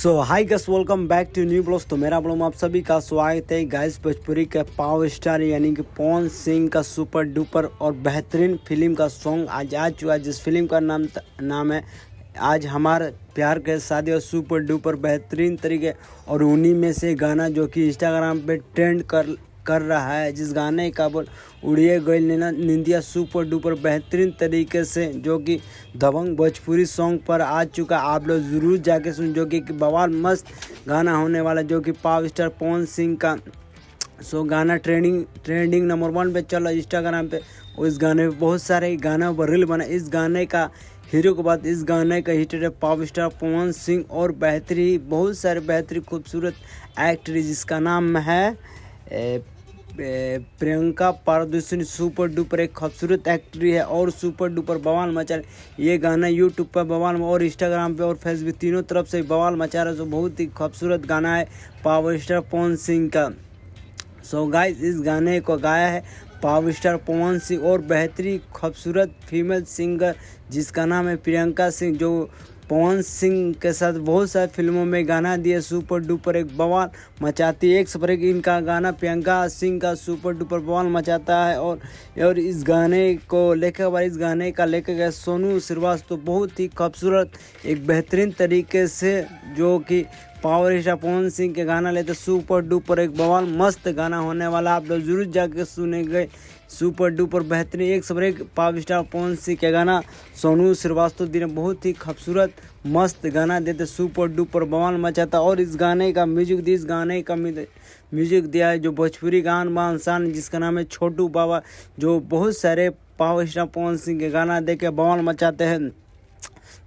So hi guys, welcome back to new blogs. तो मेरा blog में आप सभी का स्वागत है गाइस। भोजपुरी के पावर स्टार यानी कि पवन सिंह का सुपर डुपर और बेहतरीन फिल्म का सॉन्ग आज आ चुका है, जिस फिल्म का नाम है आज हमारा प्यार के शादी। और सुपर डुपर बेहतरीन तरीके और उन्हीं में से गाना जो कि इंस्टाग्राम पे ट्रेंड कर रहा है, जिस गाने का बोल उड़िए गई निंदिया सुपर डुपर बेहतरीन तरीके से जो कि दबंग भोजपुरी सॉन्ग पर आ चुका। आप लोग ज़रूर जाके सुन, जो कि बवाल मस्त गाना होने वाला, जो कि पावर स्टार पवन सिंह का गाना ट्रेंडिंग नंबर 1 पे चल रहा है इंस्टाग्राम पे। और इस गाने पे बहुत सारे गाना पर रील बना। इस गाने का हीरो के बाद इस गाने का हिट है पावर स्टार पवन सिंह और बहुत सारे बेहतरीन खूबसूरत एक्टर जिसका नाम है प्रियंका पारदर्शी। सुपर डुपर एक खूबसूरत एक्ट्री है और सुपर डुपर बवाल मचा रही। ये गाना यूट्यूब पर बवाल और इंस्टाग्राम पे और फेसबुक तीनों तरफ से बवाल मचा रहा है। जो बहुत ही खूबसूरत गाना है पावर स्टार पवन सिंह का। सो गाइस, इस गाने को गाया है पावर स्टार पवन सिंह और बेहतरीन खूबसूरत फीमेल सिंगर जिसका नाम है प्रियंका सिंह, जो पवन सिंह के साथ बहुत सारी फिल्मों में गाना दिए। सुपर डुपर एक बवाल मचाती है, एक से एक इनका गाना प्रियंका सिंह का सुपर डुपर बवाल मचाता है। और इस गाने को लेकर इस गाने का लेकर गए सोनू श्रीवास्तव बहुत ही खूबसूरत एक बेहतरीन तरीके से, जो कि पावर स्टार पवन सिंह के गाना लेते सुपर डुपर एक बवाल मस्त गाना होने वाला। आप लोग जरूर जाके सुनेंगे सुपर डुपर बेहतरीन एक से एक पावर स्टार पवन सिंह के गाना सोनू श्रीवास्तव जी ने बहुत ही खूबसूरत मस्त गाना देते सुपर डुपर बवाल मचाता। और इस गाने का म्यूजिक दिया है जो भोजपुरी गान बांसान जिसका नाम है छोटू बाबा, जो बहुत सारे पावर स्टार पवन सिंह के गाना दे के बवाल मचाते हैं।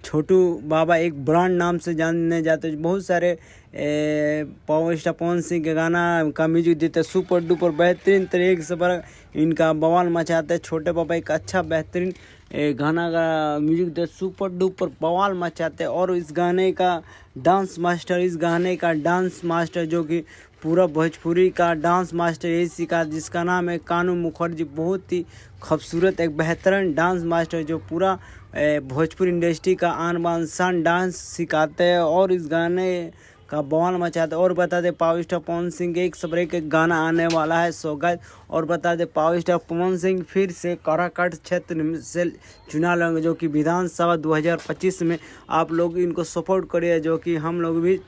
छोटू बाबा एक ब्रांड नाम से जाने जाते हैं। बहुत सारे पावर स्टार पवन सिंह के गाना का म्यूजिक देते हैं सुपर डुपर बेहतरीन तरीके से इनका बवाल मचाते हैं। छोटे बाबा एक अच्छा बेहतरीन गाना का म्यूजिक देते सुपर डुपर बवाल मचाते हैं। और इस गाने का डांस मास्टर जो कि पूरा भोजपुरी का डांस मास्टर यही सीखा, जिसका नाम है कानू मुखर्जी। बहुत ही खूबसूरत एक बेहतरीन डांस मास्टर जो पूरा भोजपुरी इंडस्ट्री का आन बान शान डांस सिखाते हैं और इस गाने का बवाल मचाते हैं। और बता दे पावर स्टार पवन सिंह के एक सबरे के गाना आने वाला है। सो गाइस, और बता दे पावर स्टार पवन सिंह फिर से काराकाट क्षेत्र से चुना लेंगे, जो कि विधानसभा 2025 में आप लोग इनको सपोर्ट करिए, जो कि हम लोग भी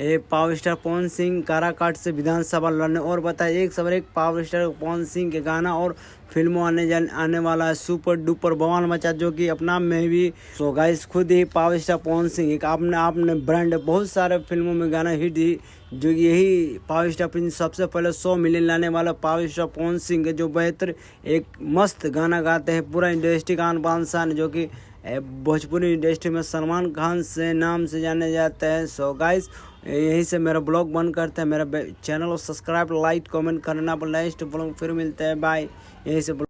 पावर स्टार पवन सिंह काराकाट से विधानसभा लड़ने। और बताइए एक सबर एक पावर स्टार पवन सिंह के गाना और फिल्मों आने वाला है सुपर डुपर बवाल मचा, जो कि अपना में भी। सो गाइस, खुद ही पावर स्टार पवन सिंह एक आपने ब्रांड बहुत सारे फिल्मों में गाना हिट ही, जो यही पावर स्टार फिल्म सबसे पहले 100 मिलियन लाने वाला पावर स्टार पवन सिंह है, जो बेहतर एक मस्त गाना गाते हैं पूरा इंडस्ट्री का आन बान शान, जो कि भोजपुरी इंडस्ट्री में सलमान खान से नाम से जाने जाते हैं। सो गाइस, यहीं से मेरा ब्लॉग बंद करते हैं। मेरा चैनल को सब्सक्राइब लाइक कमेंट करना पर नेक्स्ट ब्लॉग फिर मिलते हैं। बाय। यहीं से